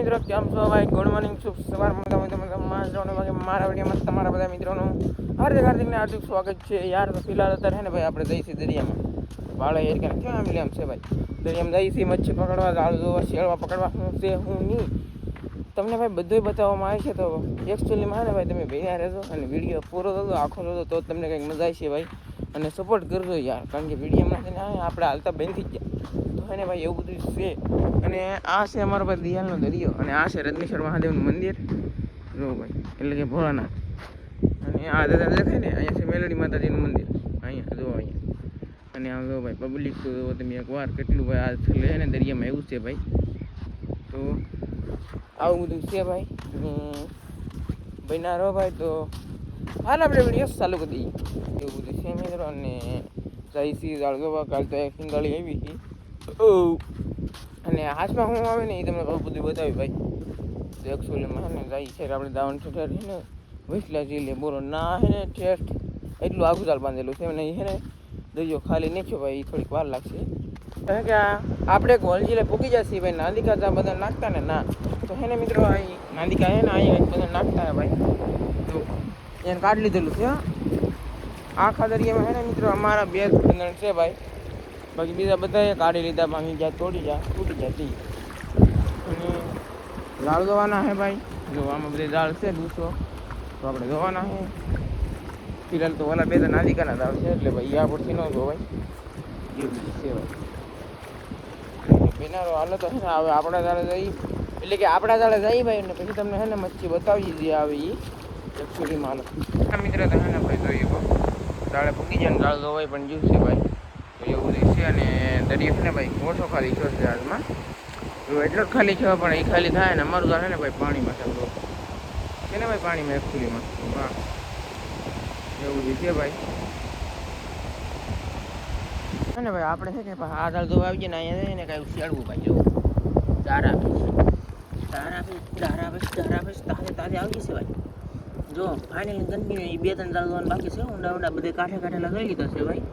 મિત્રો કેમ છો ભાઈ? ગુડ મોર્નિંગ, શુભ સવાર. મારા વિડીયોમાં તમારા બધા મિત્રોનું હાર્દિક સ્વાગત છે યાર. તો ફિલહાલ અત્યારે છે ને ભાઈ આપણે જઈશું દરિયામાં. વાળા યાર કેમ આમ છે ભાઈ? દરિયામાં જઈશું મચ્છી પકડવા, દાળ જોવા, શેળવા પકડવા, શું છે હું નહીં તમને ભાઈ બધું બતાવવામાં આવે છે. તો એકચ્યુઅલીમાં ને ભાઈ તમે ભેગા રહેજો અને વિડીયો પૂરો થતો આખો થતો તો તમને કંઈક મજા આવશે ભાઈ. અને સપોર્ટ કરજો યાર, કારણ કે વિડીયોમાં છે ને આપણે હાલતા બેનથી જ તો એને ભાઈ એવું બધું છે. અને આ છે અમારો ભાઈ દિયાલનો દરિયો, અને આ છે રત્નેશ્વર મહાદેવનું મંદિર જો ભાઈ, એટલે કે ભોળાનાથ. અને આ દાદા દેખાય ને, અહીંયા છે મેલડી માતાજીનું મંદિર, અહીંયા જો અહીંયા. અને આમ જો ભાઈ પબ્લિક તો તમે એકવાર કેટલું ભાઈ આ લે ને દરિયામાં એવું છે ભાઈ. તો આવું બધું છે ભાઈ. ભાઈ ના રહો ભાઈ, તો હાલ આપણે વિડીયો ચાલુ કરી દઈએ. એવું બધું છે મિત્રો. અને જઈસી દાળગોવા કાલ તો એક સિંગાળી આવી હતી, અને હાથમાં હું આવે ને એ તમને બહુ બધું બતાવ્યું ભાઈ. તો એકચ્યુઅલીમાં ને જાય છે આપણે દાવણ ઠેઠ છે ને વિસલા જીલે બોરો ના હે ને ઠેઠ એટલું આખું ચાલ બાંધેલું છે. અને છે ને દરિયો ખાલી નાખ્યો ભાઈ, થોડીક વાર લાગશે. કારણ કે આપણે ગોલજીલે પૂકી જશે ભાઈ. નાંદિકા જા બધા નાખતા ને ના તો હે ને મિત્રો, અહીં નાંદિકા હે ને અહીંયા બધા નાખતા હે ભાઈ. તો એને કાઢી લીધેલું છે આખા દરિયામાં. હે ને મિત્રો અમારા 2 બંધણ છે ભાઈ, બાકી બીજા બધાએ કાઢી લીધા, ભાંગી જાય, તોડી જાય, તૂટી જાય. અને દાળ ધોવાના હે ભાઈ. જો આમાં બધી દાળ છે 200, તો આપણે ધોવાના છે. ફિલહાલ તો ઓલા 2 નાલિકાના દાળ છે, એટલે ભાઈ આ પરથી ન ધોવાય એવું છે ભાઈ. બેનારો હાલો તો છે ને હવે આપણા દાળે જઈ, એટલે કે આપણા દાળે જઈ ભાઈ. અને પછી તમને હે ને મચ્છી બતાવી જે આવે એ એકચ્યુઅલીમાં હાલો મિત્ર. તો હે ને ભાઈ જોઈએ દાળે પૂકી જાય ને દાળ ધોવાય પણ જ્યુસ છે ભાઈ. તો એવું બધું છે. અને દરિયો છે ને ભાઈ ઓછો ખાલી થયો છે હાલમાં, તો એટલો જ ખાલી થયો, પણ એ ખાલી થાય ને અમારું દાળ છે ને ભાઈ પાણીમાં થયો છે ને ભાઈ, પાણીમાં એકચ્યુઅલીમાં. હા એવું બધું છે ભાઈ. ને ભાઈ આપણે છે કે આ દાળ ધોવા આવી જાય ને અહીંયા ને કાંઈ શેળવું ભાઈ. જો તારા તાજે આવી જશે ભાઈ. જો ફાઇનલી કન્ટિન્યુ એ 2-3 દાળ ધોવાનું બાકી છે. ઊંડા બધે કાઠેલા લઈ લીધા છે ભાઈ.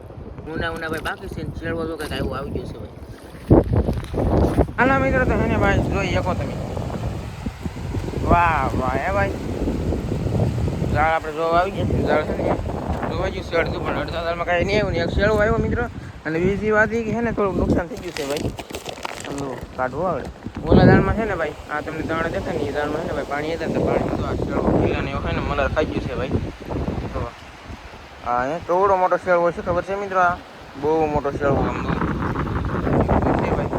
ઊંડા ભાઈ બાકી છે. શેળવો તો કંઈક એવું આવી જશે ભાઈ. હાલા મિત્રો તો હે ને ભાઈ જોઈ શકો તમે. વાહ વાહ હે ભાઈ, દાળ આપણે જોવા આવી ગયા. દાળ છે ને જોવા ગયું શેળતું, પણ અડધા દાળમાં કાંઈ નહીં આવ્યું ને એક શેળવું આવ્યો મિત્રો. અને બીજી વાત એ કે છે ને થોડુંક નુકસાન થઈ ગયું છે ભાઈ. સમજો કાઢવું આવે ઓલા દાળમાં છે ને ભાઈ. આ તમને દાણા દેખાય ને એ દાળમાં છે ને ભાઈ પાણી હતા, તો પાણી તો આ શેળવો ખીલાને એવું છે ને મલર ખાઈ ગયું છે ભાઈ. તો હા એ કેવડો મોટો શેળવો છે ખબર છે મિત્રો? આ બહુ મોટો શેળવો આમ છે ભાઈ.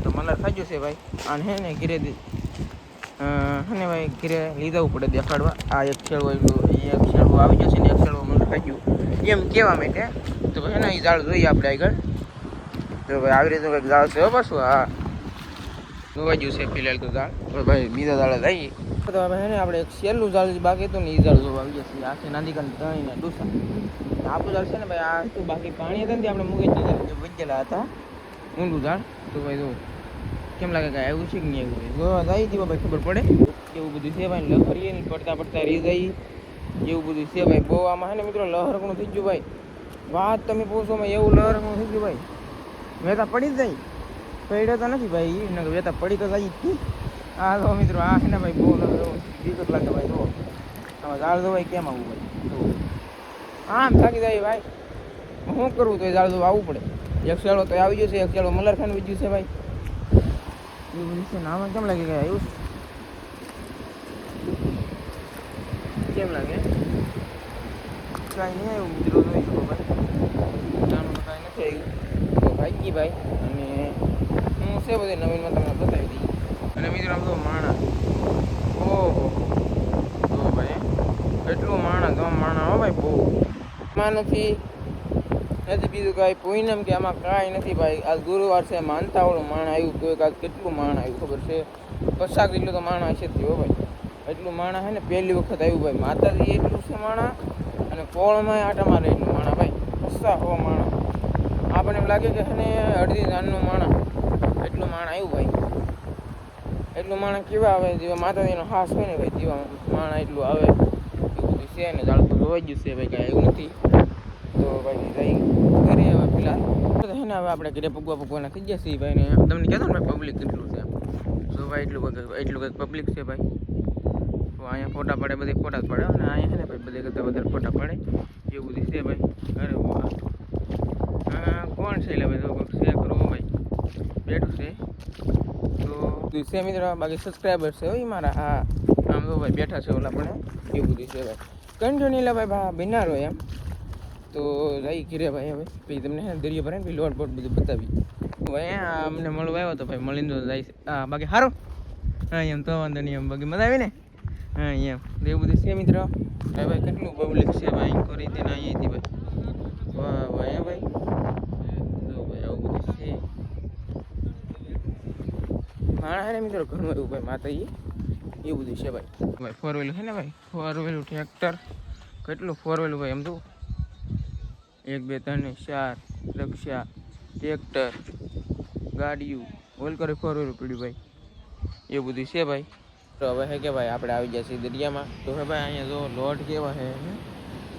તો મલર ખાઈ ગયું છે ભાઈ. આને હે ને ઘીરે હે ને ભાઈ ઘીરે લીધા પડે દેખાડવા. આ એક શેળવો એક શેળવો આવી જશે ને એક શેળવો મલર ખાઈ ગયું એમ કહેવા માટે. તો ભાઈ ને એ દાળ જોઈએ આપણે આગળ. તો ભાઈ આવી રીતે કંઈક દાળ છે પાછું. હા જોવા ગયું છે ફિલહાલ તો દાળ. તો ભાઈ બીજા દાળે જઈએ તો હવે ને આપણે એક છેલ્લું દાળ બાકી હતું ને એ દાળ જોવા આવી જશે. આખી નાંદિકાની ત્રણેયને ડૂસા આપણું દાળ છે ને ભાઈ. આ તો બાકી પાણી હતા ને આપણે મૂકી વજેલા હતા ઊંડું દાળ. તો ભાઈ જો કેમ લાગે કાંઈ આવ્યું છે કે નહીં આવ્યું? જોવા જઈ દીવા ભાઈ ખબર પડે. એવું બધું છે ભાઈ. લહરીએ ને પડતા રહી જાય એવું બધું છે ભાઈ. બહુ આમાં છે ને મિત્રો લહરકણું થઈ ગયું ભાઈ. વાત તમે પૂછો માં એવું લહરકણું થઈ ગયું ભાઈ. વેતા પડી જ જાય, પડ્યો તો નથી ભાઈ. એને વેતા પડી તો જાય જ. હા તો મિત્રો આ છે ને ભાઈ બહુ દિક્કત લાગે ભાઈ. જો આમાં દાળ ધોવાય કેમ આવવું ભાઈ? આમ થાકી જાય ભાઈ. શું કરવું તો એ દાળ ધોવા આવવું પડે. એક શેળો તો આવી ગયો છે, એક શેળો મલર ખાન વીજ્યું છે ભાઈ. એવું બધું છે ને આમાં કેમ લાગે કે એવું કેમ લાગે કાંઈ નહીં એવું મિત્રો જોઈ શકો ભાઈ. જાણવું તો કાંઈ નથી આવ્યું તો ભાઈ ભાઈ. અને હું છે બધી નવીનમાં તમને બતાવી દઈએ. અને મિત્રો આમ તો માણા ઓહો તો ભાઈ એટલું માણા તો માણા હો ભાઈ બહુ. માં નથી બીજું કાંઈ પૂનમ કે આમાં કાંઈ નથી ભાઈ. આજ ગુરુવાર છે, માનતાવાળું માણ આવ્યું. તો આજ કેટલું માણ આવ્યું ખબર છે? 50 કિલો તો માણા હશે જ હો ભાઈ. એટલું માણા છે ને પહેલી વખત આવ્યું ભાઈ. માતાજી એટલું છે માણા, અને કોળમાં આટા મારે એટલું માણા ભાઈ. 50 માણા. આપણને એમ લાગે કે છે ને અડધી દાનનું માણા. એટલું માણા આવ્યું ભાઈ. એટલું માણા કેવા આવે જેવા માતાજીનો હાસ હોય ને ભાઈ, જેવા માણા એટલું આવે. એવું બધું છે ને દાળ તો જોવાઈ ગયું છે ભાઈ. કાંઈ એવું નથી. તો ભાઈ જઈ ઘરે હવે ફિલહાલ તો હે ને હવે આપણે ઘરે પગવાના થઈ ગયા છીએ ભાઈ ને તમને કહેતો ને ભાઈ પબ્લિક કેટલું છે તો ભાઈ એટલું કંઈક પબ્લિક છે ભાઈ તો અહીંયા ફોટા પડે બધી ફોટા જ પડે અને અહીંયા છે ને ભાઈ બધે કરતાં વધારે ફોટા પડે એવું બધું છે ભાઈ અરે વાહ હા કોણ છે એટલે ભાઈ તો શેર કરવો ભાઈ બેઠું છે તો છે મિત્રો બાકી સબસ્ક્રાઈબર છે હોય મારા હા આમ તો ભાઈ બેઠા છે ઓલા પણ એવું બધું છે ભાઈ કન્ટિન્યુ એટલે ભાઈ બિનાર હોય એમ તો જઈ ઘીરે ભાઈ હવે પછી તમને હે દરિયો ભરે ને પછી લોટ બોટ બધું બતાવી ભાઈ અમને મળવા આવ્યો તો ભાઈ મળીને તો જાય છે હા બાકી સારું હા એમ તો વાંધો નહીં એમ બાકી મજા આવી ને હા એમ એવું બધું છે મિત્રો ભાઈ કેટલું પબ્લિક છે ભાઈ કરી દે ને અહીંયાથી ભાઈ વાહ ભાઈ ભાઈ તો ભાઈ આવું બધું છે માણા હે ને મિત્રો ઘણું એવું ભાઈ માતાજી એવું બધું છે ભાઈ ફોર વ્હીલર છે ને ભાઈ ફોર વ્હીલર ટ્રેક્ટર કેટલું ફોર વ્હીલર ભાઈ એમ તો 1 2 3 4 રિક્ષા ટ્રેક્ટર ગાડીઓ ઓલ કરે ફોર વ્હીલર પીડ્યું ભાઈ એવું બધું છે ભાઈ તો હવે હે કે ભાઈ આપણે આવી ગયા છીએ દરિયામાં તો હવે ભાઈ અહીંયા જો લોટ કેવા છે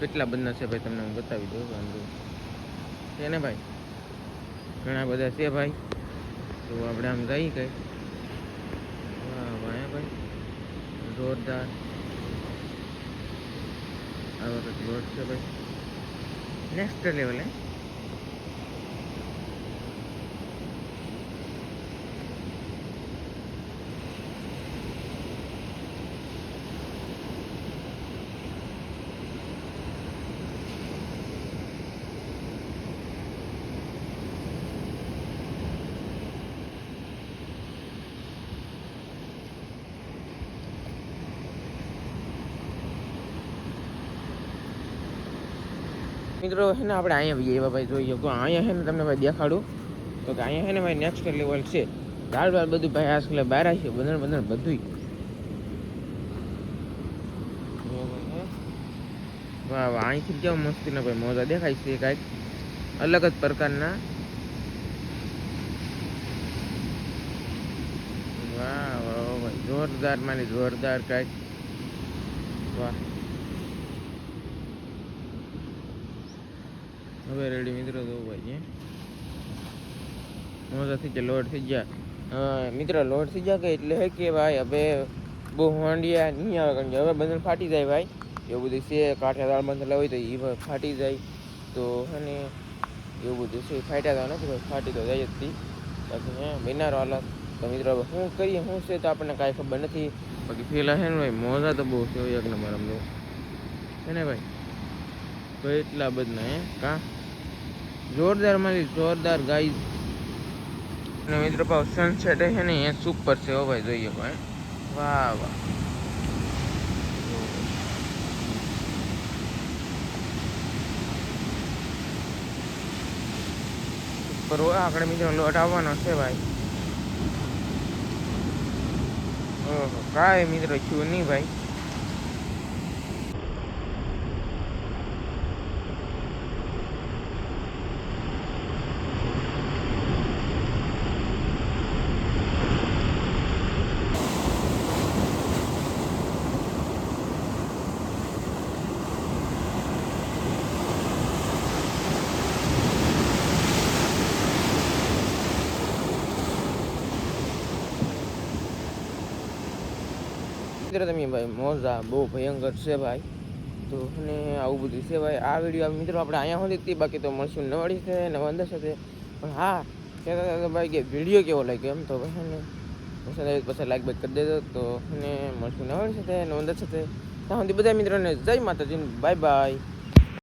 કેટલા બધા છે ભાઈ તમને હું બતાવી દઉં વાંધો છે ને ભાઈ ઘણા બધા છે ભાઈ તો આપણે આમ જઈ કઈ વાહ ભાઈ ભાઈ જોરદાર આ વખત લોટ છે ભાઈ નેક્સ્ટ લેવલ હે મિત્રો છે ને આપણે અહીંયા આવીએ એવા ભાઈ જોઈએ તો અહીંયા છે ને તમને ભાઈ દેખાડું તો કે અહીંયા છે ને ભાઈ નેક્સ્ટ લેવલ છે દાળ બાળ બધું ભાઈ આજકાલ બહાર છે બધું વાહ વાહ અહીંથી કેવા મસ્તીના ભાઈ મોજા દેખાય છે કાંઈક અલગ જ પ્રકારના વાહ વાહ ભાઈ જોરદાર માની જોરદાર કાંઈક વાહ હવે રેડી મિત્રો તો ભાઈ મોજા થઈ ગયા લોડ થઈ ગયા મિત્રો લોડ થઈ ગયા કે એટલે હે કે ભાઈ હવે બહુ હોંડિયા નહીં આવે કારણ કે હવે બંધન ફાટી જાય ભાઈ એવું બધું છે કાંઠા દાળ બંધ હોય તો એ ફાટી જાય તો અને એવું બધું છે ફાટ્યા તો નથી ભાઈ ફાટી તો જાય જ હતી બાકી હે બિનારો હાલત તો મિત્રો હવે શું કરીએ શું છે તો આપણને કાંઈ ખબર નથી બાકી પેલા છે ને ભાઈ મોજા તો બહુ છે એક નંબર આમ છે ને ભાઈ તો એટલા બધા હે કાં જોરદાર મારી જોરદાર ગાઈઝ અને મિત્રો પાવ સનસેટ છે ને એ સુપર છે હો ભાઈ જોઈએ ભાઈ વાહ વાહ સુપર આગળ મિત્રો લોટ આવવાનો છે ભાઈ ઓહો કાંઈ મિત્રો છું નહીં ભાઈ મિત્રો તમે ભાઈ મોજા બહુ ભયંકર છે ભાઈ તો અને આવું બધું છે ભાઈ આ વિડીયો મિત્રો આપણે અહીંયા સુધી હતી બાકી તો મળશું નવાડી છે ને અંદર સાથે પણ હા કહેતા ભાઈ કે વિડીયો કેવો લાગ્યો એમ તો પછી ને પસંદ આવે પછી લાઈક બાઈક કરી દેજો તો અને મળશું નવાડી સાથે ને અંદર સાથે ત્યાં સુધી બધા મિત્રોને જય માતાજી બાય બાય.